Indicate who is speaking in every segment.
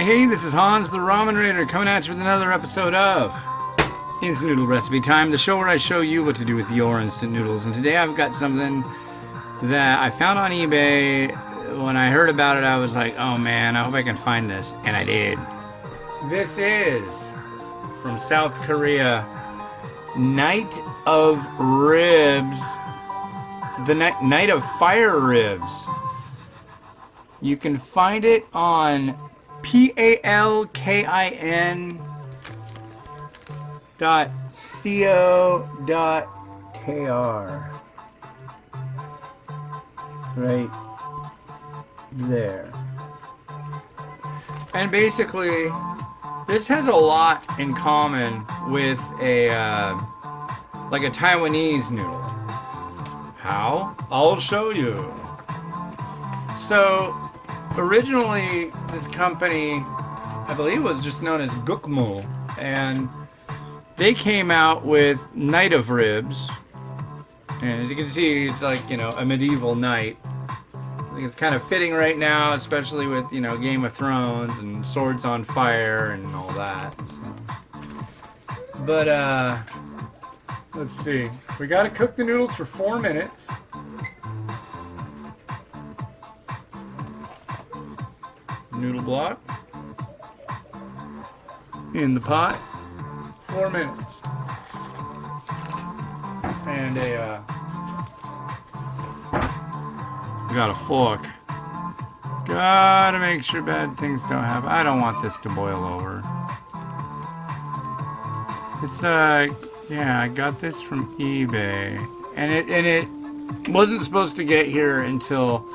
Speaker 1: Hey, this is Hans the Ramen Rater coming at you with another episode of Instant Noodle Recipe Time, the show where I show you what to do with your instant noodles. And today I've got something that I found on eBay. When I heard about it, I was like, oh man, I hope I can find this. And I did. This is from South Korea, Night of Ribs. The Night of Fire Ribs. You can find it on palkin.co.kr. Right there. And basically, this has a lot in common with a like a Taiwanese noodle. How? I'll show you. So, originally, this company, I believe, was just known as Gukmu, and they came out with Night of Ribs, and as you can see, it's like, you know, a medieval night. I think it's kind of fitting right now, especially with, you know, Game of Thrones and swords on fire and all that. So. But, let's see. We gotta cook the noodles for 4 minutes. Noodle block in the pot, 4 minutes, and we got a fork. Gotta make sure bad things don't happen. I don't want this to boil over. It's yeah, I got this from eBay, and it wasn't supposed to get here until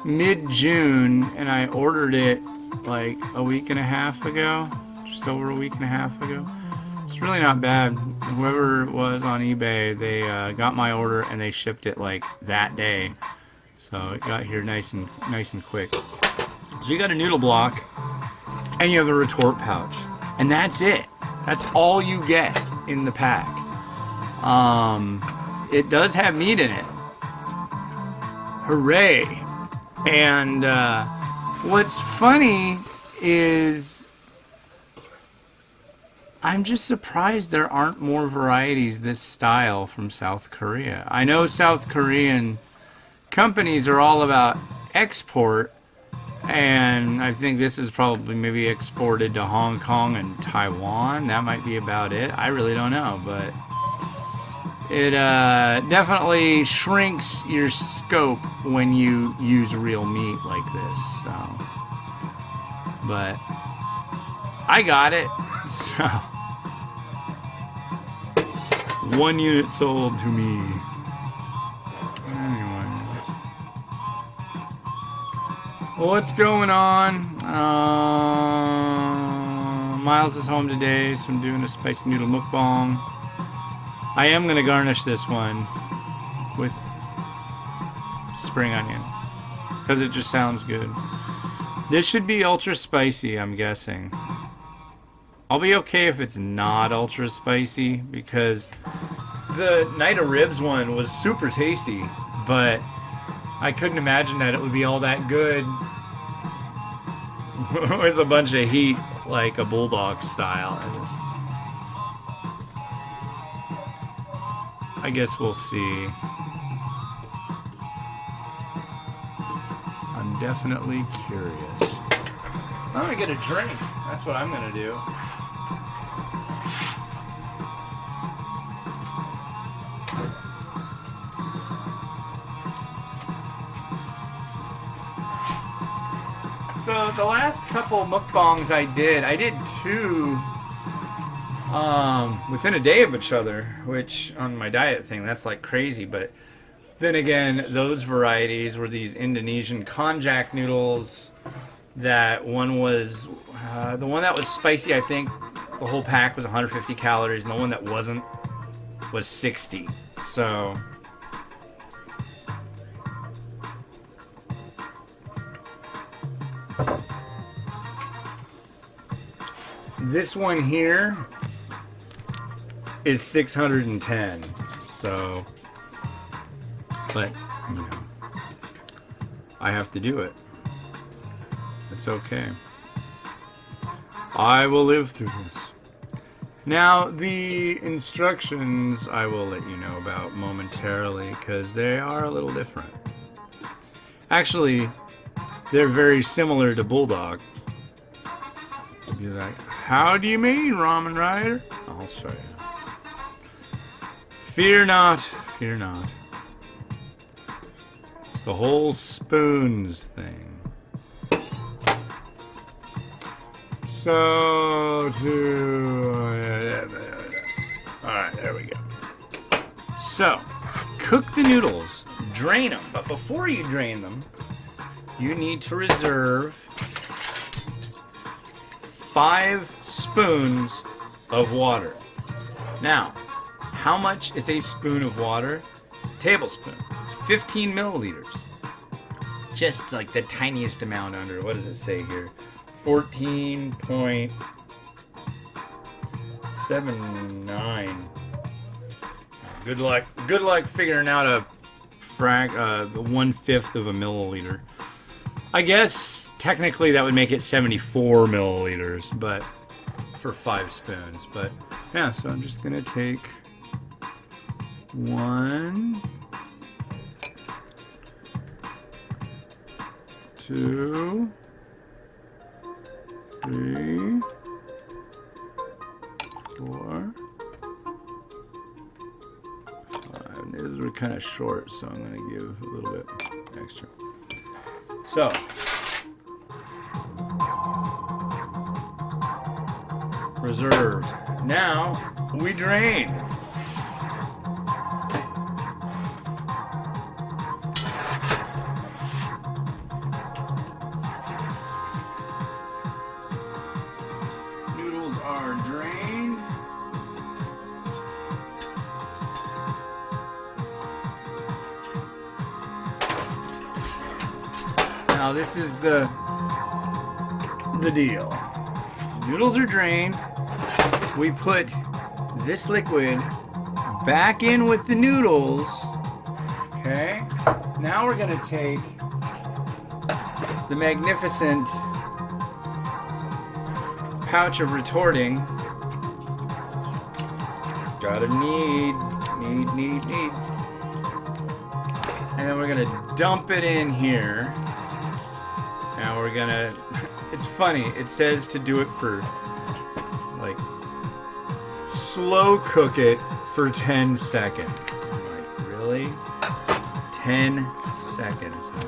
Speaker 1: mid-June, and I ordered it like a week and a half ago, just over a week and a half ago. It's really not bad. Whoever it was on eBay, they got my order and they shipped it like that day, so it got here nice and quick. So you got a noodle block and you have a retort pouch, and that's it. That's all you get in the pack. It does have meat in it. Hooray! And what's funny is I'm just surprised there aren't more varieties this style from South Korea. I know South Korean companies are all about export, and I think this is probably maybe exported to Hong Kong and Taiwan. That might be about it. I really don't know, but it definitely shrinks your scope when you use real meat like this. So, but I got it. So 1 unit sold to me. Anyway, what's going on? Miles is home today, so I'm doing a Spicy Noodle Mukbang. I am going to garnish this one with spring onion because it just sounds good. This should be ultra spicy, I'm guessing. I'll be okay if it's not ultra spicy because the Night of Ribs one was super tasty, but I couldn't imagine that it would be all that good with a bunch of heat like a bulldog style. I guess we'll see. I'm definitely curious. I'm gonna get a drink. That's what I'm gonna do. So the last couple mukbangs I did 2 within a day of each other, which on my diet thing, that's like crazy. But then again, those varieties were these Indonesian konjac noodles. That one was, the one that was spicy, I think the whole pack was 150 calories, and the one that wasn't was 60. So this one here is 610. So, but, you know, I have to do it. It's okay. I will live through this. Now, the instructions I will let you know about momentarily because they are a little different. Actually, they're very similar to Bulldog. You'll be like, how do you mean, Ramen Rater? I'll show you. Fear not, fear not. It's the whole spoons thing. So, alright, there we go. So, cook the noodles, drain them, but before you drain them, you need to reserve 5 spoons of water. Now, how much is a spoon of water? Tablespoon. It's 15 milliliters. Just like the tiniest amount under, what does it say here? 14.79. Good luck figuring out a 1/5 of a milliliter. I guess technically that would make it 74 milliliters, but for 5 spoons. But yeah, so I'm just gonna take 1, 2, 3, 4, 5. These were kind of short, so I'm going to give a little bit extra. So, reserved. Now, we drain. Noodles are drained. Now this is the deal. Noodles are drained. We put this liquid back in with the noodles. Okay. Now we're gonna take the magnificent pouch of retorting. Gotta need. And then we're gonna dump it in here. Now we're gonna, it's funny, it says to do it for, like, slow cook it for 10 seconds. I'm like, really? 10 seconds, huh?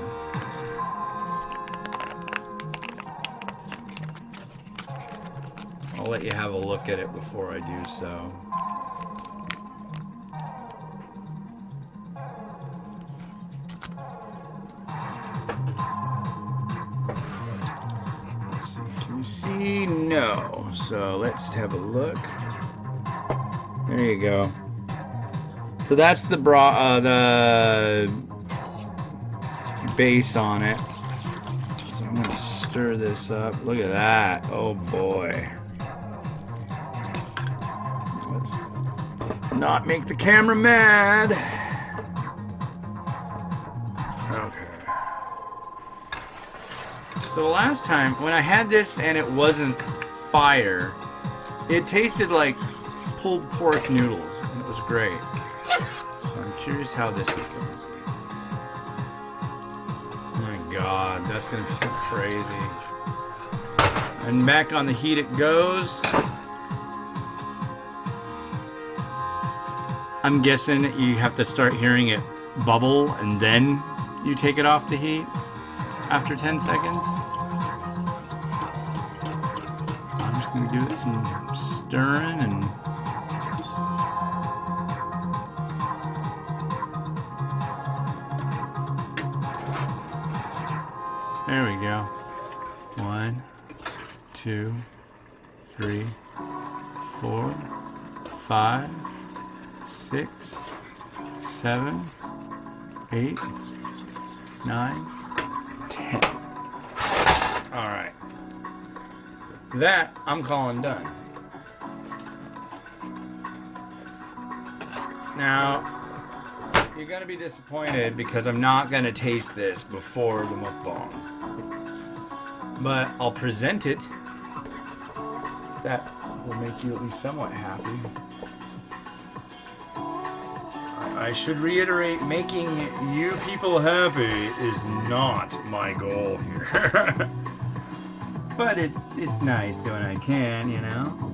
Speaker 1: I'll let you have a look at it before I do so. Let's see, can you see? No. So let's have a look. There you go. So that's the the base on it. So I'm gonna stir this up. Look at that. Oh boy. Let's not make the camera mad. Okay. So the last time when I had this and it wasn't fire, it tasted like pulled pork noodles. And it was great. So I'm curious how this is going to be. Oh my god, that's going to be crazy. And back on the heat it goes. I'm guessing you have to start hearing it bubble and then you take it off the heat after 10 seconds. I'm just going to give it some stirring and there we go. 1, 2, 3, 4, 5, 6, 7, 8, 9, 10. All right. That I'm calling done. Now, you're gonna be disappointed because I'm not gonna taste this before the mukbang. But I'll present it that will make you at least somewhat happy. I should reiterate, making you people happy is not my goal here. But it's nice when I can, you know?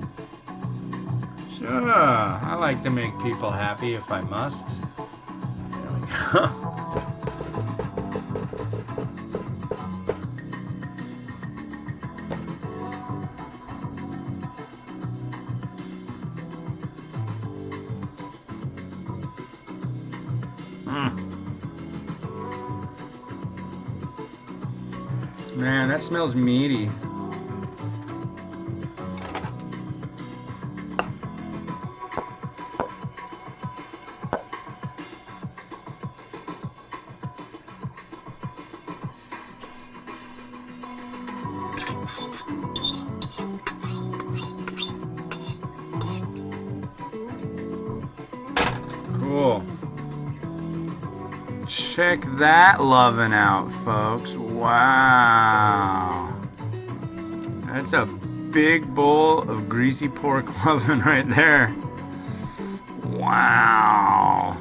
Speaker 1: Sure, I like to make people happy if I must. There we go. Man, that smells meaty. Cool. Check that lovin' out, folks. Wow. That's a big bowl of greasy pork lovin' right there. Wow.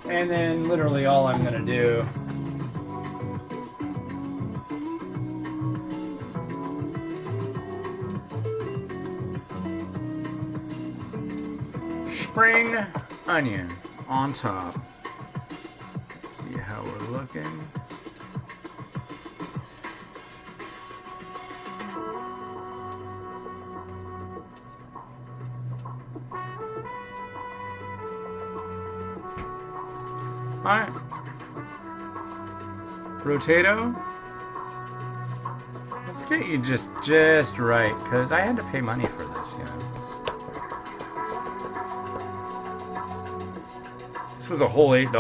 Speaker 1: And then literally all I'm gonna do spring onion on top. Let's see how we're looking. Alright. Rotato. Let's get you just right, because I had to pay money for this, you know. This was a whole $8.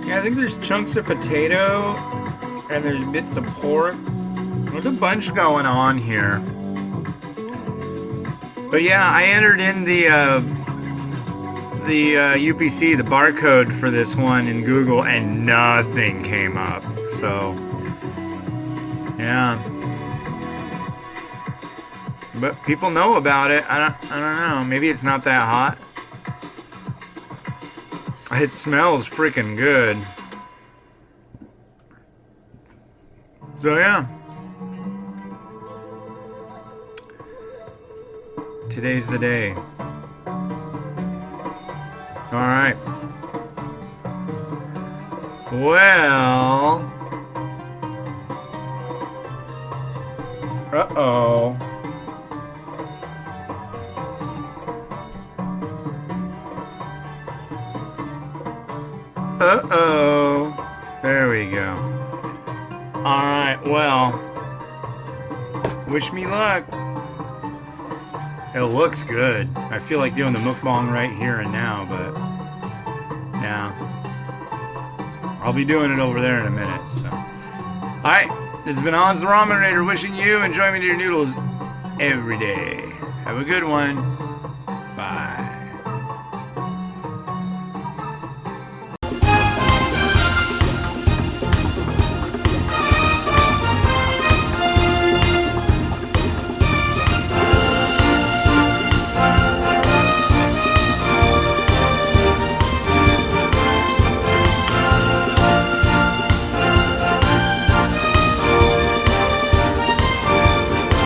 Speaker 1: Yeah, I think there's chunks of potato and there's bits of pork. There's a bunch going on here. But yeah, I entered in the UPC, the barcode for this one in Google, and nothing came up. So, yeah. But people know about it. I don't know. Maybe it's not that hot. It smells freaking good. So yeah. Today's the day. Alright. Well. Uh-oh. Uh-oh. There we go. Alright, well. Wish me luck. It looks good. I feel like doing the mukbang right here and now, but yeah. I'll be doing it over there in a minute, so. Alright, this has been Hans the Ramen Rater wishing you enjoyment of your noodles every day. Have a good one.